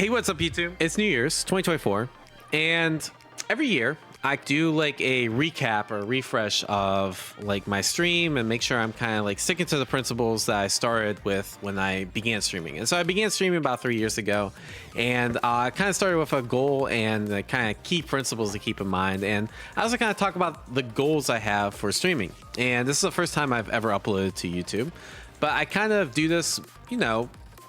Hey, what's up, YouTube? It's New Year's 2024, and every year I do like a recap or refresh of like my stream and make sure I'm kind of like sticking to the principles that I started with when I began streaming. And so I began streaming about 3 years ago, and I kind of started with a goal and kind of key principles to keep in mind. And I also kind of talk about the goals I have for streaming. And this is the first time I've ever uploaded to YouTube, but I kind of do this,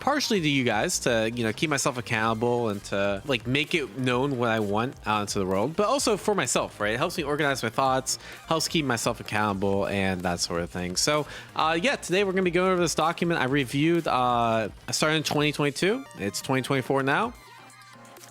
partially to you guys to keep myself accountable and to like make it known what I want out into the world, but also for myself, right? It helps me organize my thoughts, helps keep myself accountable, and that sort of thing. So yeah, today we're gonna be going over this document I reviewed. I started in 2022, it's 2024 now,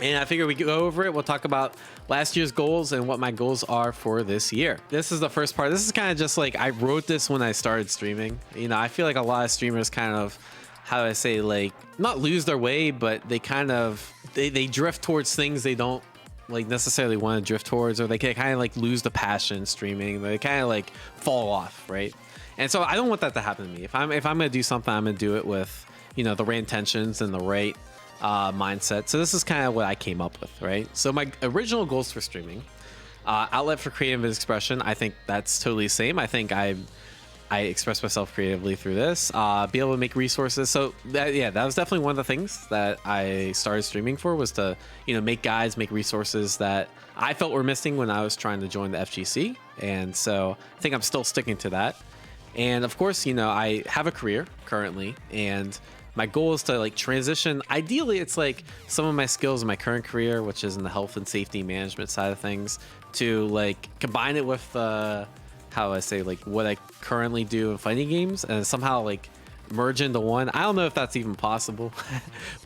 and I figure we go over it. We'll talk about last year's goals and what my goals are for this year. This is the first part. This is kind of just like I wrote this when I started streaming. I feel like a lot of streamers kind of, how do I say, like not lose their way, but they kind of they drift towards things they don't like necessarily want to drift towards, or they can kind of like lose the passion streaming. They kind of like fall off, right? And so I don't want that to happen to me. If I'm gonna do something, I'm gonna do it with the right intentions and the right mindset. So this is kind of what I came up with, right? So my original goals for streaming, outlet for creative expression. I think that's totally the same. I think I express myself creatively through this, be able to make resources. So that was definitely one of the things that I started streaming for, was to make guides, make resources that I felt were missing when I was trying to join the FGC. And so I think I'm still sticking to that. And of course, I have a career currently, and my goal is to like transition. Ideally, it's like some of my skills in my current career, which is in the health and safety management side of things, to like combine it with how I say, like what I currently do in fighting games, and somehow like merge into one. I don't know if that's even possible,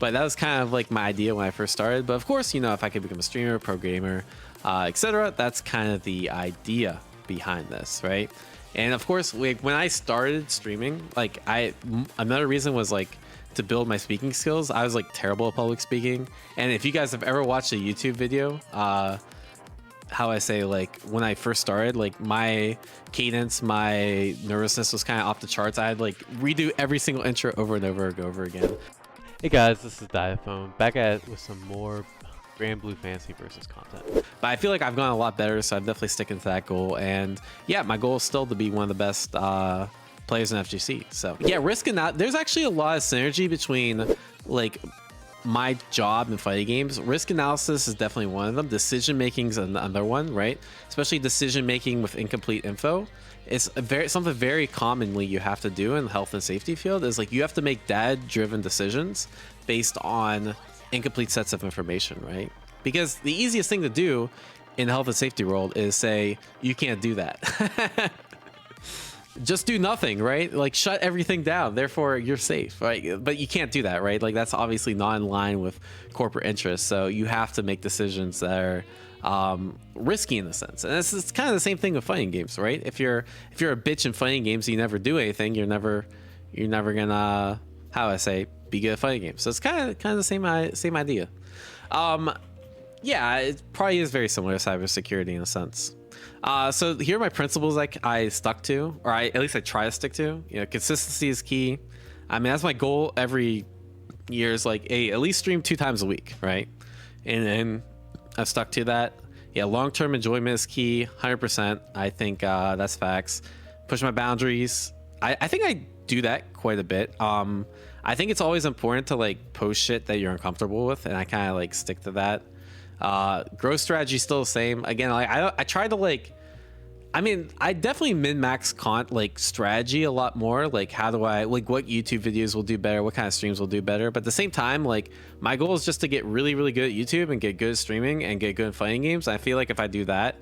but that was kind of like my idea when I first started. But of course, if I could become a streamer, pro gamer, etc., that's kind of the idea behind this, right? And of course, like when I started streaming, like another reason was like to build my speaking skills. I was like terrible at public speaking, and if you guys have ever watched a YouTube video, how I say, like when I first started, like my cadence, my nervousness was kind of off the charts. I had like redo every single intro over and over and over again. Hey guys, this is Diaphone, back at it with some more Grand Blue Fantasy versus content. But I feel like I've gone a lot better, so I'm definitely sticking to that goal. And yeah, my goal is still to be one of the best players in FGC. So yeah, risk and that. There's actually a lot of synergy between like my job in fighting games. Risk analysis is definitely one of them. Decision making is another one, right? Especially decision making with incomplete info. It's something very commonly you have to do in the health and safety field, is like you have to make data driven decisions based on incomplete sets of information, right? Because the easiest thing to do in the health and safety world is say you can't do that. Just do nothing, right? Like shut everything down, therefore you're safe, right? But you can't do that, right? Like that's obviously not in line with corporate interests. So you have to make decisions that are risky in a sense. And it's kind of the same thing with fighting games, right? If you're a bitch in fighting games, you never do anything, you're never gonna, how I say, be good at fighting games. So it's kind of the same idea. Yeah, it probably is very similar to cybersecurity in a sense. So here are my principles I stuck to, or at least I try to stick to. Consistency is key. I mean, that's my goal every year, is like at least stream 2 times a week, right? And I've stuck to that. Yeah, long-term enjoyment is key, 100%. I think that's facts. Push my boundaries. I think I do that quite a bit. I think it's always important to like post shit that you're uncomfortable with, and I kind of like stick to that. Growth strategy is still the same. Again, like I try to like, I mean, I definitely min-max strategy a lot more. Like how do I, like what YouTube videos will do better, what kind of streams will do better. But at the same time, like my goal is just to get really, really good at YouTube and get good at streaming and get good at fighting games. I feel like if I do that,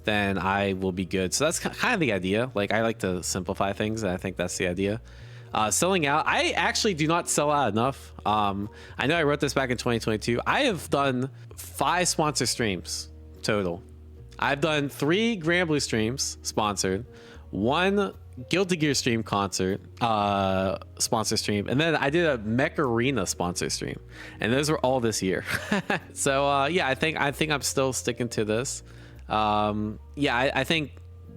then I will be good. So that's kind of the idea. Like I like to simplify things, and I think that's the idea. Selling out, I actually do not sell out enough. I know I wrote this back in 2022. I have done 5 sponsor streams total. I've done 3 Grand Blue streams sponsored, 1 Guilty Gear stream concert sponsor stream, and then I did a Mech Arena sponsor stream, and those were all this year. So yeah, I think I'm still sticking to this. Yeah, I think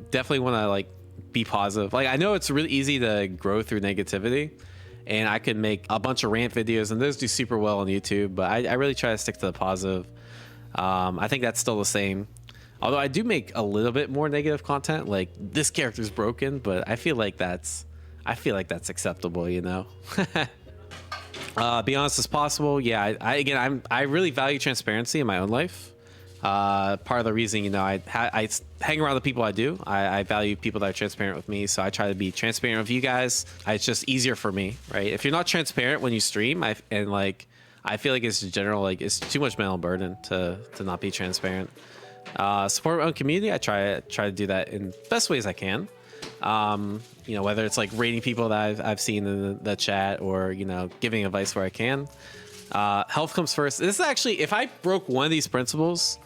definitely want to like be positive. Like I know it's really easy to grow through negativity, and I could make a bunch of rant videos, and those do super well on YouTube. But I really try to stick to the positive. I think that's still the same. Although I do make a little bit more negative content, like this character's broken, but I feel like that's acceptable, you know. Be honest as possible. Yeah, I really value transparency in my own life. Part of the reason, you know, I hang around the people I do. I value people that are transparent with me, so I try to be transparent with you guys. It's just easier for me, right? If you're not transparent when you stream, I feel like it's general, like it's too much mental burden to not be transparent. Support my own community. I try to do that in the best ways I can. You know, whether it's like rating people that I've seen in the chat, or, you know, giving advice where I can. Health comes first. This is actually, if I broke one of these principles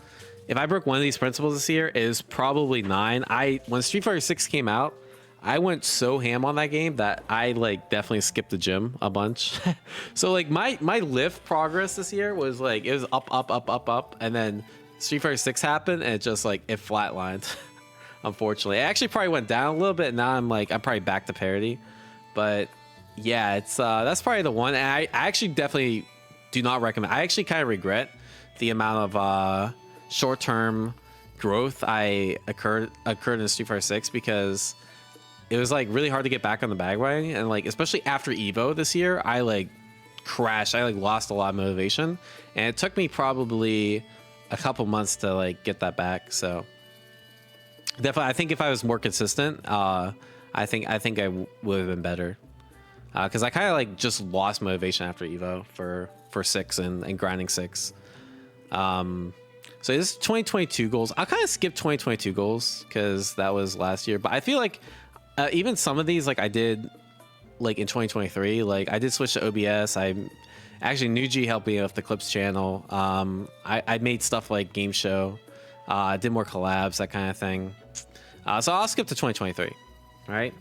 this year, it is probably 9. When Street Fighter 6 came out, I went so ham on that game that I like definitely skipped the gym a bunch. So like my lift progress this year was like, it was up, and then Street Fighter 6 happened and it just like it flatlined. Unfortunately, it actually probably went down a little bit, and now I'm probably back to parity. But yeah, it's that's probably the one. And I actually definitely do not recommend. I actually kind of regret the amount of short-term growth I occurred in Street Fighter 6, because it was like really hard to get back on the bandwagon, and like especially after Evo this year, I like crashed. I like lost a lot of motivation, and it took me probably a couple months to like get that back. So definitely, I think if I was more consistent, I think I would have been better, because I kind of like just lost motivation after Evo for 6 and grinding 6. So this is 2022 goals. I'll kind of skip 2022 goals because that was last year, but I feel like even some of these, like I did like in 2023, like I did switch to OBS. I actually, Nuji helped me with the Clips channel. I made stuff like game show. I did more collabs, that kind of thing. So I'll skip to 2023, right?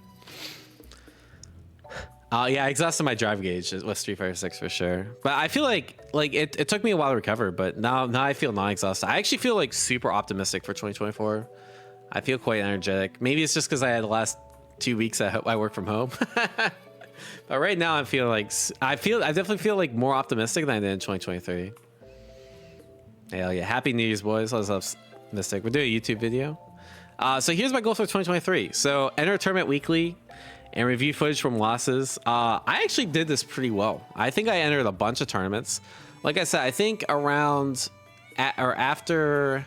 Yeah, I exhausted my drive gauge with Street Fighter 6 for sure. But I feel like it took me a while to recover, but now I feel non-exhausted. I actually feel like super optimistic for 2024. I feel quite energetic. Maybe it's just because I had the last 2 weeks I work from home. But right now I definitely feel like more optimistic than I did in 2023. Hell yeah. Happy New Year's, boys. Let's optimistic. We're doing a YouTube video. So here's my goal for 2023. So enter a tournament weekly and review footage from losses. I actually did this pretty well. I think I entered a bunch of tournaments. Like I said, I think after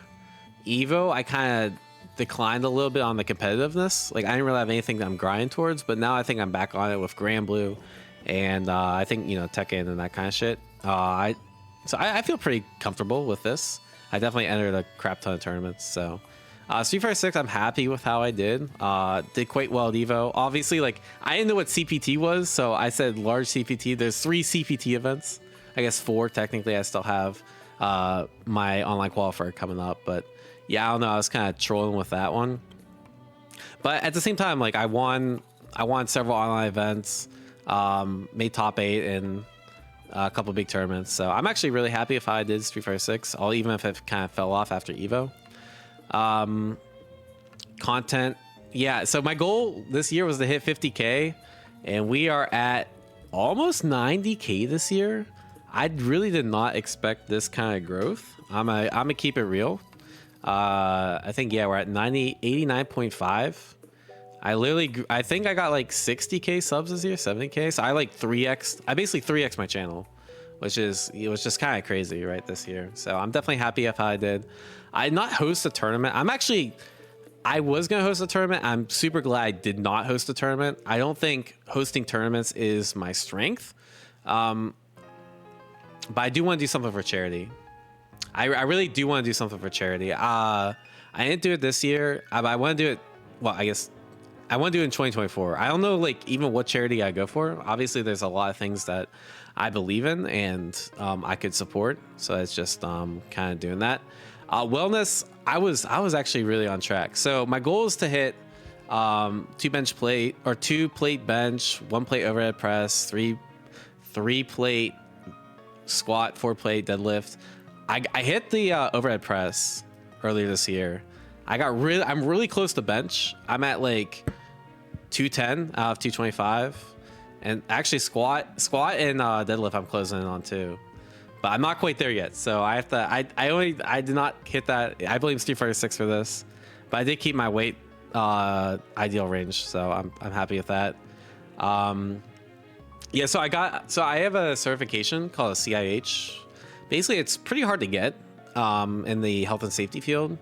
Evo, I kind of declined a little bit on the competitiveness. Like I didn't really have anything that I'm grinding towards, but now I think I'm back on it with Grand Blue, and I think, you know, Tekken and that kind of shit. So I feel pretty comfortable with this. I definitely entered a crap ton of tournaments. So Street Fighter 6, I'm happy with how I did. Did quite well at Evo. Obviously, like I didn't know what CPT was, so I said large CPT. There's 3 CPT events. I guess 4 technically. I still have my online qualifier coming up, but yeah, I don't know. I was kind of trolling with that one. But at the same time, like I won several online events, made top 8 in a couple big tournaments. So I'm actually really happy with how I did Street Fighter 6, even if it kind of fell off after Evo. Content. Yeah, so my goal this year was to hit 50K, and we are at almost 90K this year. I really did not expect this kind of growth. I'm gonna keep it real. I think, yeah, we're at 89.5. I think I got like 60K subs this year, 70K. So I basically 3x my channel, which was just kind of crazy, right, this year. So I'm definitely happy with how I did. I did not host a tournament. I was going to host a tournament. I'm super glad I did not host a tournament. I don't think hosting tournaments is my strength. But I do want to do something for charity. I really do want to do something for charity. I didn't do it this year. I want to do it. Well, I guess I want to do it in 2024. I don't know, like, even what charity I go for. Obviously, there's a lot of things that I believe in and I could support. So it's just kind of doing that. Wellness, I was actually really on track. So my goal is to hit 2 plate bench, 1 plate overhead press, 3 plate squat, 4 plate deadlift. I hit the overhead press earlier this year. I'm really close to bench. I'm at like 210 out of 225, And actually squat and deadlift I'm closing in on too. But I'm not quite there yet. So I have to I did not hit that. I blame Street Fighter 6 for this. But I did keep my weight ideal range, so I'm happy with that. Yeah, so I have a certification called a CIH. Basically, it's pretty hard to get in the health and safety field,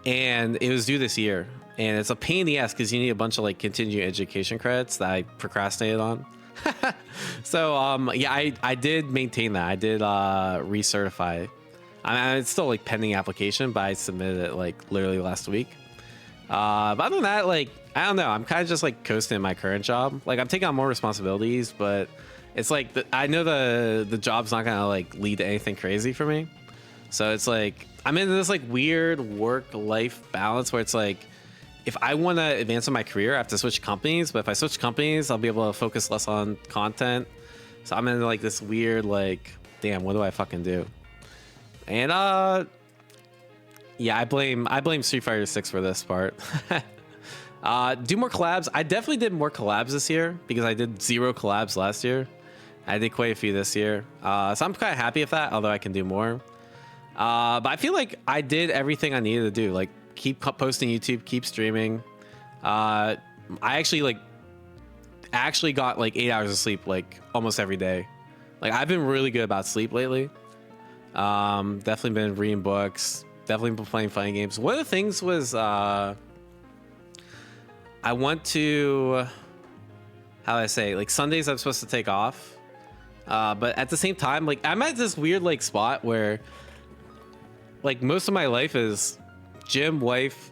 and it was due this year. And it's a pain in the ass because you need a bunch of like continuing education credits that I procrastinated on. So yeah, I did maintain that. I did recertify. I mean, it's still like pending application, but I submitted it like literally last week. But other than that, like, I don't know. I'm kind of just like coasting in my current job. Like, I'm taking on more responsibilities, but it's like I know the job's not gonna like lead to anything crazy for me. So it's like I'm in this like weird work-life balance where it's like if I want to advance in my career, I have to switch companies. But if I switch companies, I'll be able to focus less on content. So I'm in like this weird like, damn, what do I fucking do? And yeah, I blame Street Fighter 6 for this part. Do more collabs. I definitely did more collabs this year because I did 0 collabs last year. I did quite a few this year. So I'm kind of happy with that, although I can do more. But I feel like I did everything I needed to do. Like keep posting YouTube, keep streaming. I actually got like 8 hours of sleep like almost every day. Like I've been really good about sleep lately. Definitely been reading books. Definitely been playing fighting games. One of the things was I want to, how do I say, like Sundays I'm supposed to take off, but at the same time, like I'm at this weird like spot where like most of my life is gym, wife,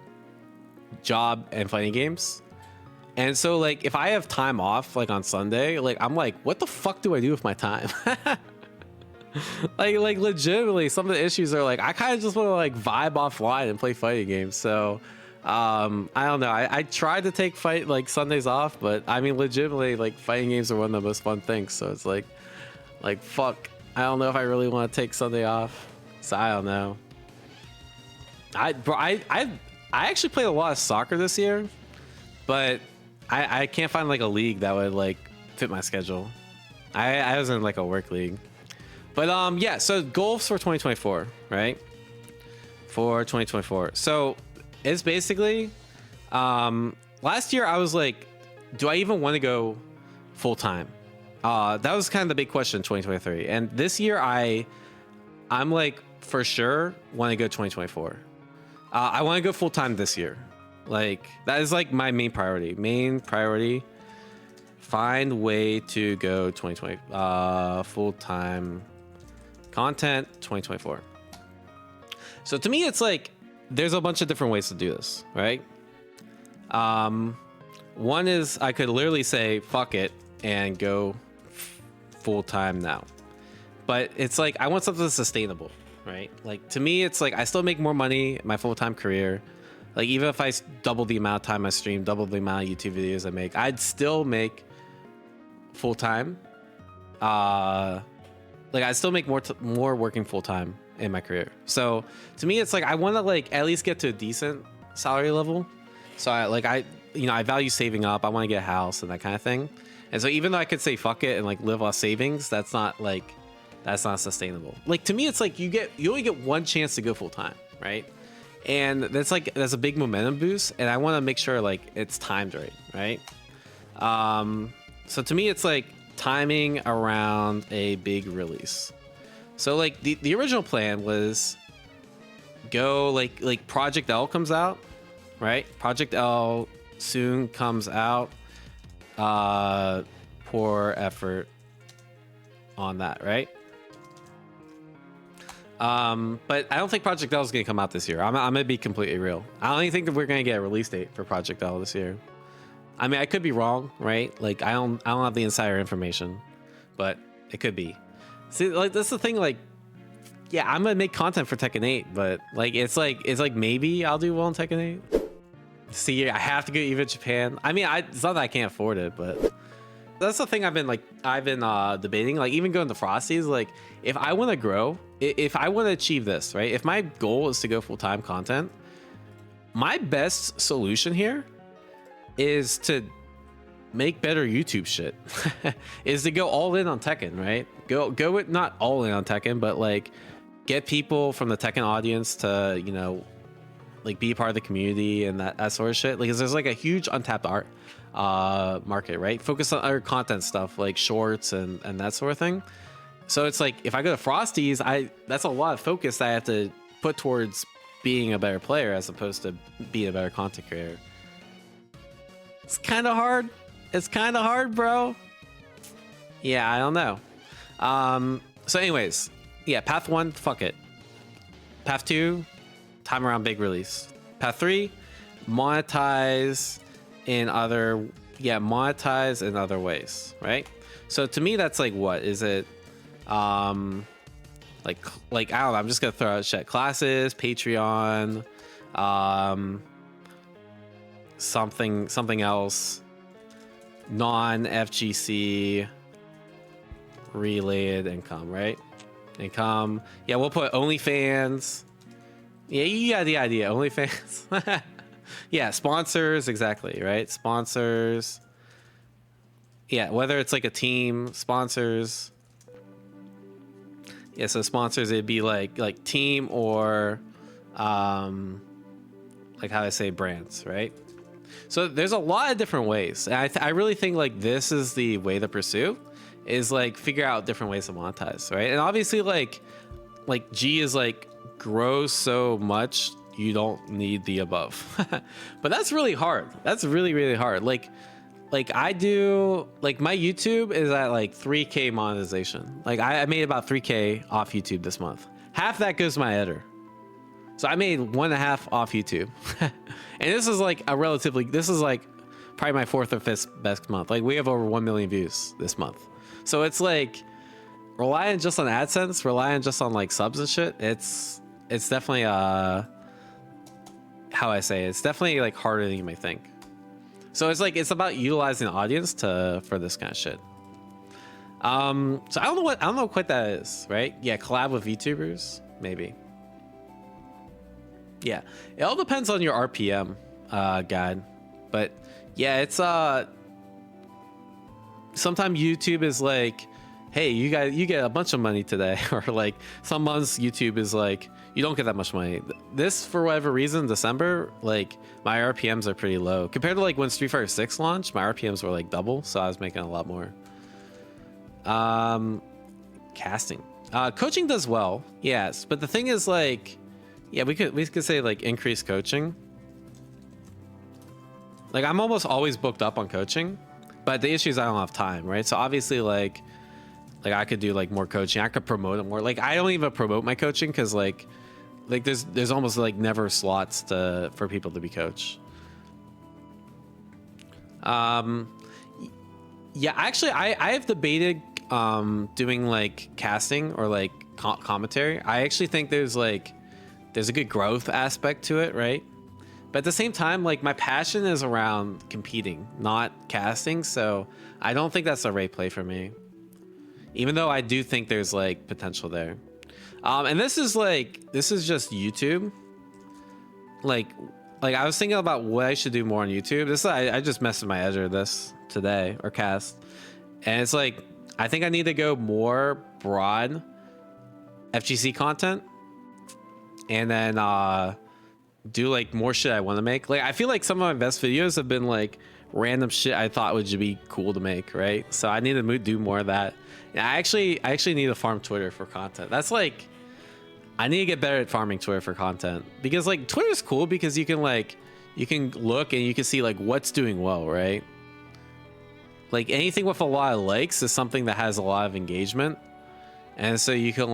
job, and fighting games. And so like if I have time off like on Sunday, like I'm like, what the fuck do I do with my time? like legitimately some of the issues are like I kind of just want to like vibe offline and play fighting games. So I don't know, I tried to take Sundays off, but I mean legitimately like fighting games are one of the most fun things. So it's like fuck, I don't know if I really want to take Sunday off. So I don't know. I actually played a lot of soccer this year, but I can't find like a league that would like fit my schedule. I was in like a work league. But yeah, so goals for 2024, right? For 2024. So it's basically last year I was like, do I even want to go full time? That was kind of the big question in 2023. And this year I'm like for sure want to go 2024. I want to go full time this year. Like that is like my main priority. Find way to go 2020 full time content 2024. So to me it's like there's a bunch of different ways to do this, right? One is I could literally say fuck it and go full time now, but it's like I want something sustainable, right? Like to me it's like I still make more money in my full-time career. Like even if I double the amount of time I stream, double the amount of YouTube videos I make, I'd still make full-time. Like I still make more working full-time in my career. So to me it's like I want to like at least get to a decent salary level. So I value saving up. I want to get a house and that kind of thing. And so even though I could say fuck it and like live off savings, that's not sustainable. Like to me it's like you only get one chance to go full-time, right? And that's a big momentum boost, and I want to make sure like it's timed right? So to me it's like timing around a big release. So like the original plan was go like Project L comes out, right? Project L soon comes out. Pour effort on that, right? But I don't think Project L is going to come out this year. I'm going to be completely real. I don't even think that we're going to get a release date for Project L this year. I mean, I could be wrong, right? Like I don't have the insider information, but it could be. See, like that's the thing. Like, yeah, I'm gonna make content for Tekken 8, but like it's like maybe I'll do well in Tekken 8. See, I have to go even Japan. I mean, it's not that I can't afford it, but that's the thing I've been debating. Like even going to Frosties, like if I want to grow, if I want to achieve this, right? If my goal is to go full-time content, my best solution here is to make better YouTube shit is to go all in on Tekken, right? Go with not all in on Tekken, but like get people from the Tekken audience to, you know, like be part of the community and that sort of shit. Like, 'cause there's like a huge untapped art market, right? Focus on other content stuff like shorts and that sort of thing. So it's like if I go to Frosty's, that's a lot of focus that I have to put towards being a better player as opposed to being a better content creator. It's kind of hard. It's kind of hard, bro. Yeah, I don't know. So anyways, yeah, path 1, fuck it. Path 2, time around big release. Path 3, monetize in other ways, right? So to me, that's like, what is it? Like I don't know, I'm just gonna throw out shit. Classes, Patreon, something else, non-FGC related income, right? Income. Yeah, we'll put OnlyFans. Yeah, you got the idea. OnlyFans. Yeah, sponsors, exactly, right? Sponsors. Yeah, whether it's like a team, sponsors. Yeah, so sponsors, it'd be like team or like how I say brands, right? So there's a lot of different ways. And I really think like this is the way to pursue, is like figure out different ways to monetize, right? And obviously like G is like grows so much you don't need the above. But that's really hard. That's really, really hard. Like I do, like my YouTube is at like 3K monetization. Like I made about 3K off YouTube this month. Half that goes to my editor. So I made 1.5 off YouTube. And this is like this is like probably my 4th or 5th best month. Like we have over 1 million views this month. So it's like relying just on AdSense, relying just on like subs and shit. It's definitely, how I say it, it's definitely like harder than you may think. So it's like, it's about utilizing the audience for this kind of shit. So I don't know what quite that is, right? Yeah, collab with VTubers, maybe. Yeah, it all depends on your RPM guide, but yeah, it's sometimes YouTube is like, hey, you get a bunch of money today, or like some months YouTube is like, you don't get that much money. This, for whatever reason, December, like my RPMs are pretty low compared to like when Street Fighter 6 launched. My RPMs were like double, so I was making a lot more. Casting, coaching does well, yes, but the thing is like, yeah, we could say like increase coaching. Like I'm almost always booked up on coaching, but the issue is I don't have time, right? So obviously like I could do like more coaching. I could promote it more. Like I don't even promote my coaching because like there's almost like never slots for people to be coached. Yeah, actually I have debated doing like casting or like commentary. I actually think there's a good growth aspect to it, right? But at the same time, like my passion is around competing, not casting, so I don't think that's the right play for me. Even though I do think there's like potential there. And this is just YouTube. Like I was thinking about what I should do more on YouTube. I just messaged my editor this today, or cast. And it's like, I think I need to go more broad FGC content. And then do like more shit I want to make. Like I feel like some of my best videos have been like random shit I thought would be cool to make, right? So I need to do more of that. And I actually need to farm Twitter for content. That's like, I need to get better at farming Twitter for content, because like Twitter's cool because you can look and you can see like what's doing well, right? Like anything with a lot of likes is something that has a lot of engagement. And so you can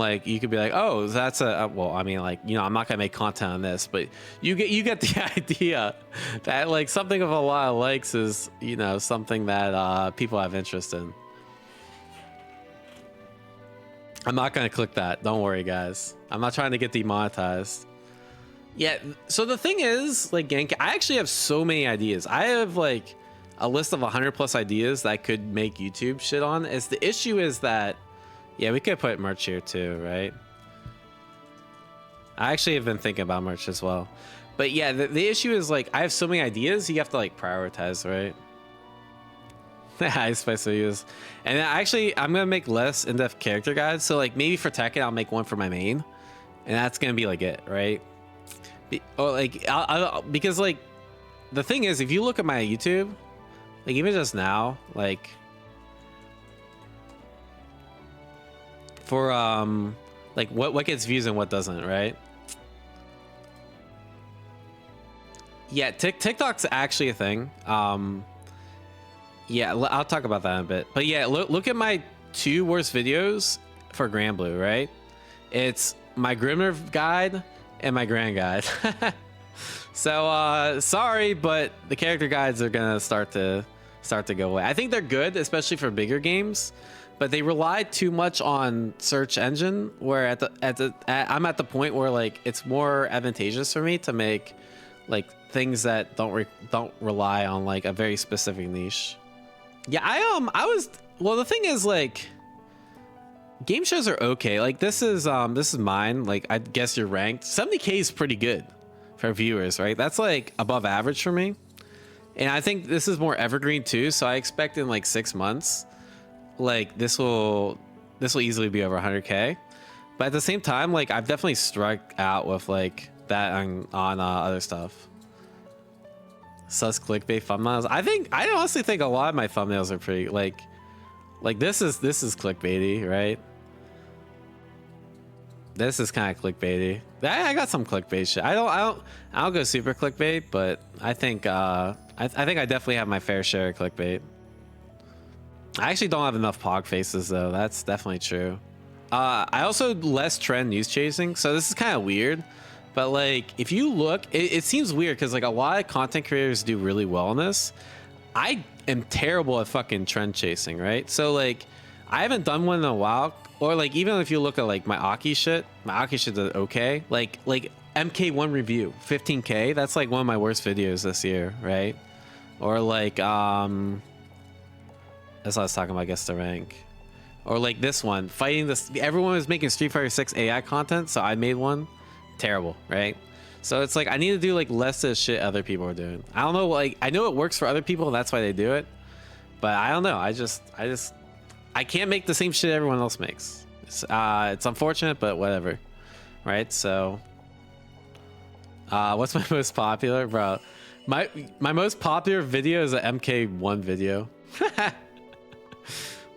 be like, oh, that's well, I mean, like, you know, I'm not gonna make content on this, but you get the idea that like something with a lot of likes is, you know, something that people have interest in. I'm not gonna click that. Don't worry, guys. I'm not trying to get demonetized. Yeah. So the thing is, like, Genk, I actually have so many ideas. I have like a list of 100+ ideas that I could make YouTube shit on. The issue is that, yeah, we could put merch here too, right? I actually have been thinking about merch as well. But yeah, the issue is like I have so many ideas, you have to like prioritize, right? I spice use. And actually, I'm gonna make less in-depth character guides. So like maybe for Tekken, I'll make one for my main, and that's gonna be like it, right? Because like the thing is, if you look at my YouTube, like even just now, like for like what gets views and what doesn't, right? Yeah, TikTok's actually a thing. Yeah, I'll talk about that in a bit. But yeah, look at my 2 worst videos for Grand Blue, right? It's my Grimner guide and my Grand guide. So sorry, but the character guides are gonna start to go away. I think they're good, especially for bigger games, but they rely too much on search engine. Where I'm at the point where like it's more advantageous for me to make like things that don't rely on like a very specific niche. Yeah, well, the thing is like game shows are okay. Like this is mine. Like I guess you're ranked. 70K is pretty good for viewers, right? That's like above average for me. And I think this is more evergreen too. So I expect in like 6 months, like this will easily be over 100K. But at the same time, like I've definitely struck out with like that on other stuff. Sus clickbait thumbnails. I honestly think a lot of my thumbnails are pretty like this is clickbaity, right? This is kind of clickbaity. I got some clickbait shit. I don't go super clickbait, but I think I definitely have my fair share of clickbait. I actually don't have enough pog faces though. That's definitely true. I also less trend news chasing, so this is kind of weird. But like, if you look, it seems weird because like a lot of content creators do really well in this. I am terrible at fucking trend chasing, right? So like, I haven't done one in a while. Or like, even if you look at like my Aki shit is okay. Like MK1 review, 15K. That's like one of my worst videos this year, right? Or like, that's what I was talking about, I guess, the rank. Or like this one, fighting this. Everyone was making Street Fighter 6 AI content, so I made one. Terrible, right? So it's like I need to do like less of shit other people are doing. I don't know, like I know it works for other people and that's why they do it, but I don't know. I can't make the same shit everyone else makes. It's unfortunate, but whatever, right? So what's my most popular, bro? My most popular video is an MK1 video.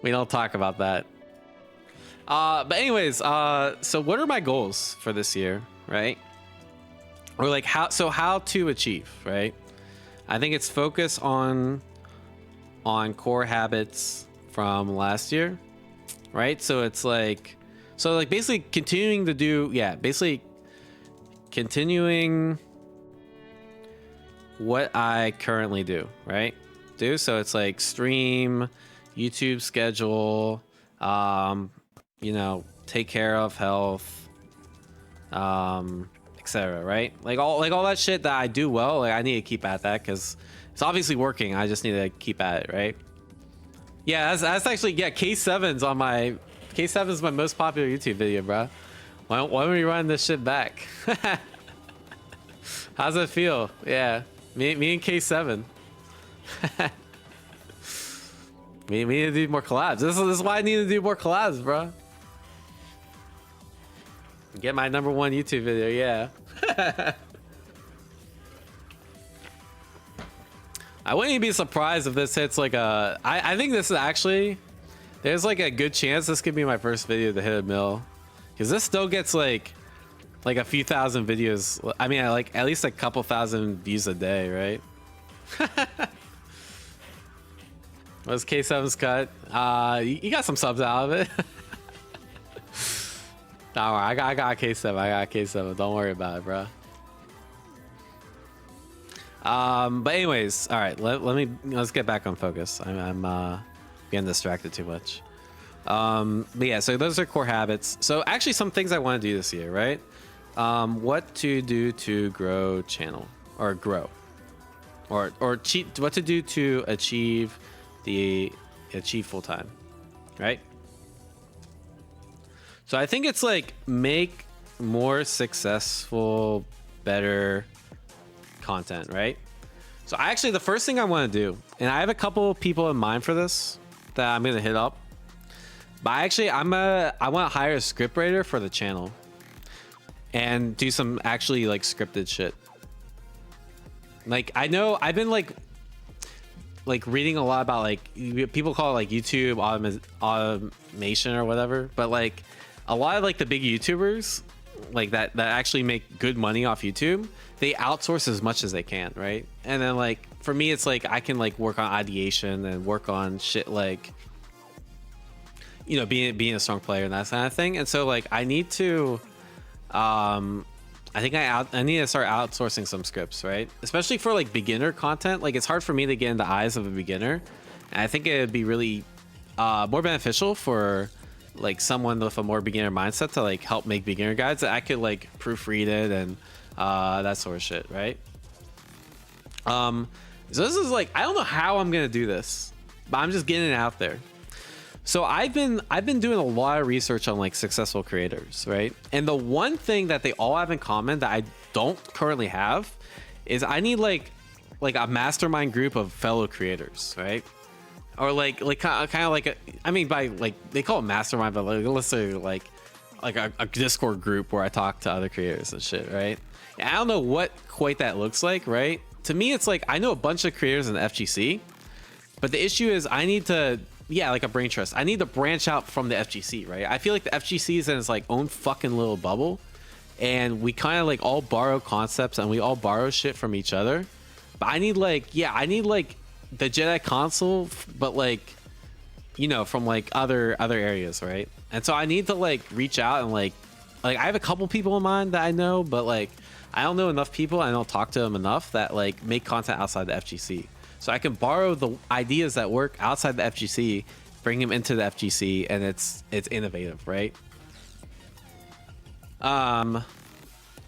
We don't talk about that. But anyways, so what are my goals for this year, right? Or like how to achieve, right? I think it's focus on core habits from last year, right? So it's like basically continuing to do, basically continuing what I currently do, right? So it's like stream, YouTube schedule, you know, take care of health, etc., right? Like all that shit that I do well, like I need to keep at that because it's obviously working. I just need to keep at it, right? Yeah, that's actually, K7's on my K7's my most popular YouTube video, bro. Why don't we run this shit back? How's it feel? Yeah, me and K7. We need to do more collabs. This is why I need to do more collabs, bro. Get my #1 YouTube video, yeah. I wouldn't even be surprised if this hits like a... I think this is actually... There's like a good chance this could be my first video to hit a mil. Because this still gets like a few thousand videos. I mean, like at least a couple thousand views a day, right? What's K7's cut? You got some subs out of it. Don't worry, I got K7. I got K7. Don't worry about it, bro. But anyways, all right. Let's get back on focus. I'm getting distracted too much. But yeah, so those are core habits. So actually, some things I want to do this year, right? What to do to grow channel or grow, or what to do to achieve full time, right? So I think it's like make more successful, better content, right? So actually, the first thing I want to do, and I have a couple people in mind for this that I'm gonna hit up. But actually, I want to hire a scriptwriter for the channel and do some actually like scripted shit. Like I know I've been like reading a lot about like people call it like YouTube automation or whatever, but like a lot of like the big YouTubers like that actually make good money off YouTube, they outsource as much as they can, right? And then like for me, it's like I can like work on ideation and work on shit like, you know, being a strong player and that kind of thing. And so like I need to I think I need to start outsourcing some scripts, right? Especially for like beginner content. Like it's hard for me to get in the eyes of a beginner, and I think it would be really more beneficial for like someone with a more beginner mindset to like help make beginner guides that I could like proofread it and that sort of shit, right? So this is like, I don't know how I'm gonna do this, but I'm just getting it out there. So I've been doing a lot of research on like successful creators, right? And the one thing that they all have in common that I don't currently have is I need like a mastermind group of fellow creators, right? Or like kind of like I mean by like they call it mastermind, but like let's say like a Discord group where I talk to other creators and shit, right? And I don't know what quite that looks like, right? To me, it's like I know a bunch of creators in the FGC, but the issue is I need to. Yeah, like a brain trust. I need to branch out from the FGC, right? I feel like the FGC is in its like own fucking little bubble, and we kind of like all borrow concepts and we all borrow shit from each other. But I need like, yeah, I need like the Jedi console, but like, you know, from like other areas, right? And so I need to like reach out and like I have a couple people in mind that I know, but like I don't know enough people. I don't talk to them enough that like make content outside the FGC. So I can borrow the ideas that work outside the FGC, bring them into the FGC, and it's innovative, right?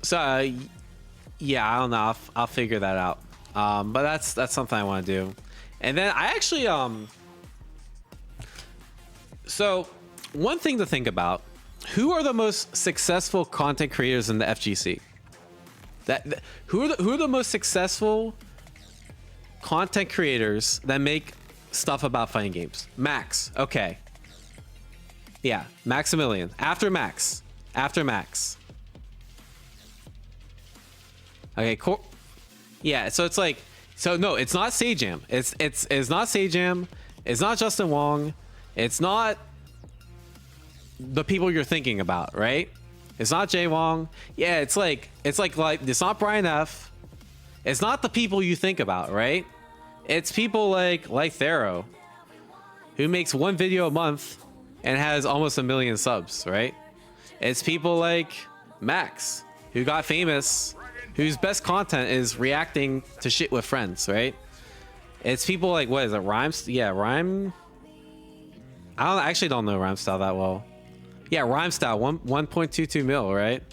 So yeah, I don't know. I'll figure that out. But that's something I want to do. And then I actually so one thing to think about: who are the most successful content creators in the FGC? Who are the most successful content creators that make stuff about fighting games? Max. Okay. Yeah, Maximilian. After Max. Okay, cool. Yeah, so it's like, so no, it's not Sajam. It's not Sajam. It's not Justin Wong. It's not the people you're thinking about, right? It's not Jay Wong. Yeah, it's not Brian F. It's not the people you think about, right? It's people like Thero, who makes one video a month and has almost 1 million subs, right? It's people like Max, who got famous, whose best content is reacting to shit with friends, right? It's people like, what is it, Rhymes? Yeah, Rhyme. I actually don't know Rhyme Style that well. Yeah, Rhyme Style, 1.22 mil, right?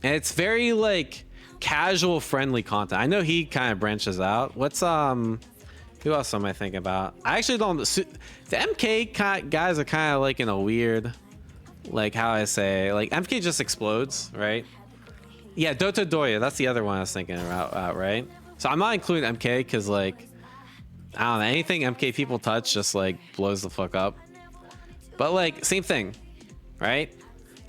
And it's very like casual friendly content. I know he kind of branches out. What's who else am I thinking about? I actually don't. The MK guys are kind of like in a weird, like how I say, like MK just explodes, right? Yeah, Dota Doya, that's the other one I was thinking about, right? So I'm not including MK because like I don't know, anything MK people touch just like blows the fuck up. But like same thing, right?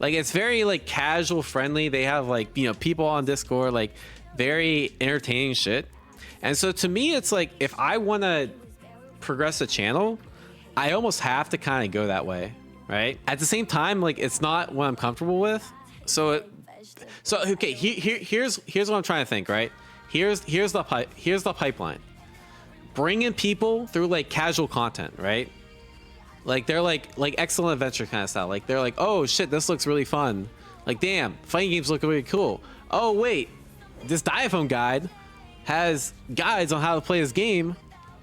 Like it's very like casual friendly. They have like, you know, people on Discord, like very entertaining shit. And so to me, it's like if I want to progress a channel, I almost have to kind of go that way, right? At the same time, like it's not what I'm comfortable with. So okay, here's what I'm trying to think, right? Here's the pipeline. Bring in people through like casual content, right? Like they're like excellent adventure kind of style. Like they're like, oh shit, this looks really fun. Like damn, fighting games look really cool. Oh wait, this Diaphone guide has guides on how to play this game,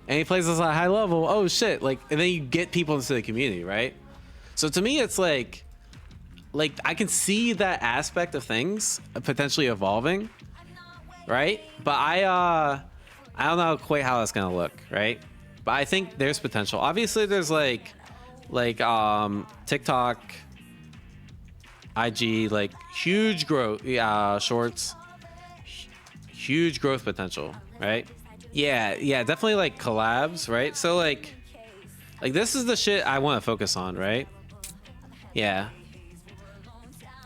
and he plays this at a high level. Oh shit, like, and then you get people into the community, right? So to me, it's like I can see that aspect of things potentially evolving, right? But I don't know quite how it's gonna look, right? But I think there's potential. Obviously, there's like TikTok, IG, like huge growth, shorts, huge growth potential, right? Yeah, definitely like collabs, right? So like this is the shit I want to focus on, right? Yeah,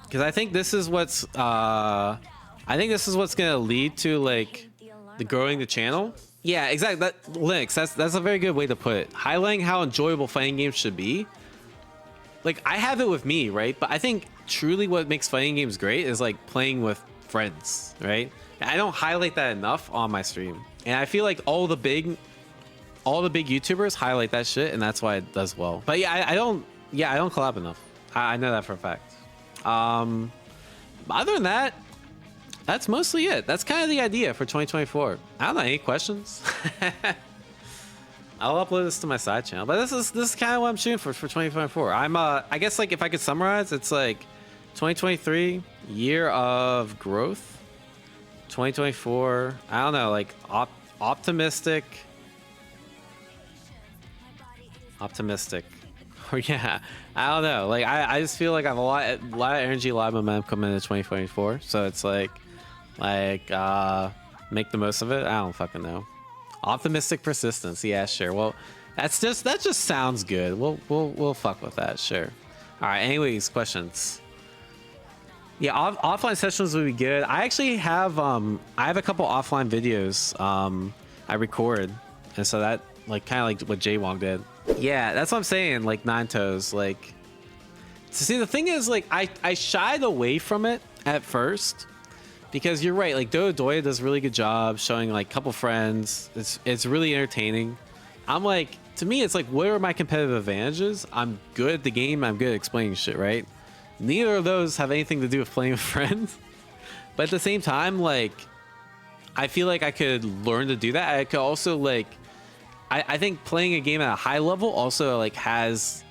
because I think this is what's gonna lead to like the growing the channel. Yeah, exactly. That Linux, that's a very good way to put it. Highlighting how enjoyable fighting games should be. Like I have it with me, right? But I think truly what makes fighting games great is like playing with friends, right? And I don't highlight that enough on my stream, and I feel like all the big YouTubers highlight that shit, and that's why it does well. But yeah, I don't collab enough. I know that for a fact. Other than that, that's mostly it. That's kind of the idea for 2024. I don't know, any questions? I'll upload this to my side channel, but this is kind of what I'm shooting for 2024. I guess like if I could summarize, it's like 2023 year of growth. 2024, I don't know, like optimistic. Or yeah, I don't know. Like I just feel like I have a lot of energy, a lot of momentum coming into 2024. So it's like make the most of it. I don't fucking know. Optimistic persistence. Yeah, sure. Well, that just sounds good. We'll fuck with that. Sure. All right. Anyways, questions. Yeah, offline sessions would be good. I actually have I have a couple offline videos I record, and so that like kind of like what Jaywong did. Yeah, that's what I'm saying. Like Nine Toes. Like, so see, the thing is, like I shied away from it at first. Because you're right, like Doya does a really good job showing like a couple friends. It's really entertaining. I'm like, to me, it's like, what are my competitive advantages? I'm good at the game. I'm good at explaining shit, right? Neither of those have anything to do with playing with friends. But at the same time, like, I feel like I could learn to do that. I could also like, I think playing a game at a high level also like has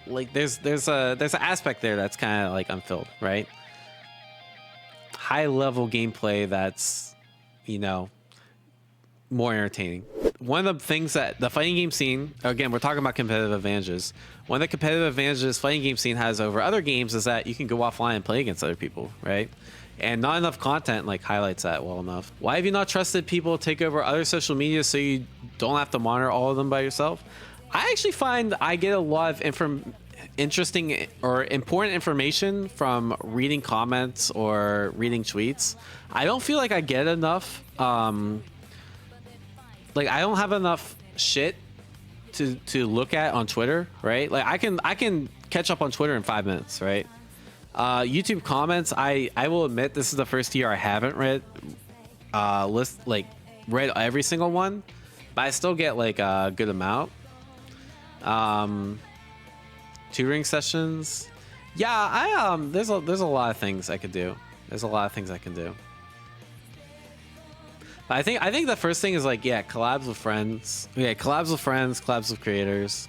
like there's an aspect there that's kind of like unfilled, right? High level gameplay that's, you know, more entertaining. One of the things that the fighting game scene, again, we're talking about competitive advantages. One of the competitive advantages fighting game scene has over other games is that you can go offline and play against other people, right? And not enough content like highlights that well enough. Why have you not trusted people to take over other social media so you don't have to monitor all of them by yourself? I actually find I get a lot of interesting or important information from reading comments or reading tweets. I don't feel like I get enough like I don't have enough shit to look at on Twitter, right? Like I can catch up on Twitter in 5 minutes, right? YouTube comments, I will admit this is the first year I haven't read read every single one, but I still get like a good amount. Tutoring sessions, yeah, there's a lot of things I could do. There's a lot of things I can do. But I think the first thing is like, yeah, collabs with friends. Yeah, collabs with creators.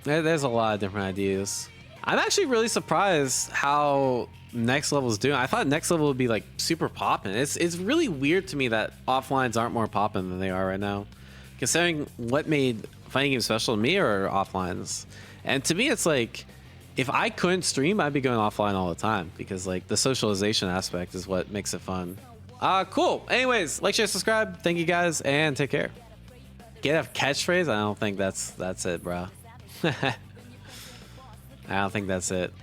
There's a lot of different ideas. I'm actually really surprised how Next Level is doing. I thought Next Level would be like super poppin'. It's really weird to me that offlines aren't more poppin' than they are right now, considering what made fighting games special to me are offlines. And to me, it's like, if I couldn't stream, I'd be going offline all the time because like the socialization aspect is what makes it fun. Cool. Anyways, like, share, subscribe. Thank you guys, and take care. Get a catchphrase? I don't think that's it, bro. I don't think that's it.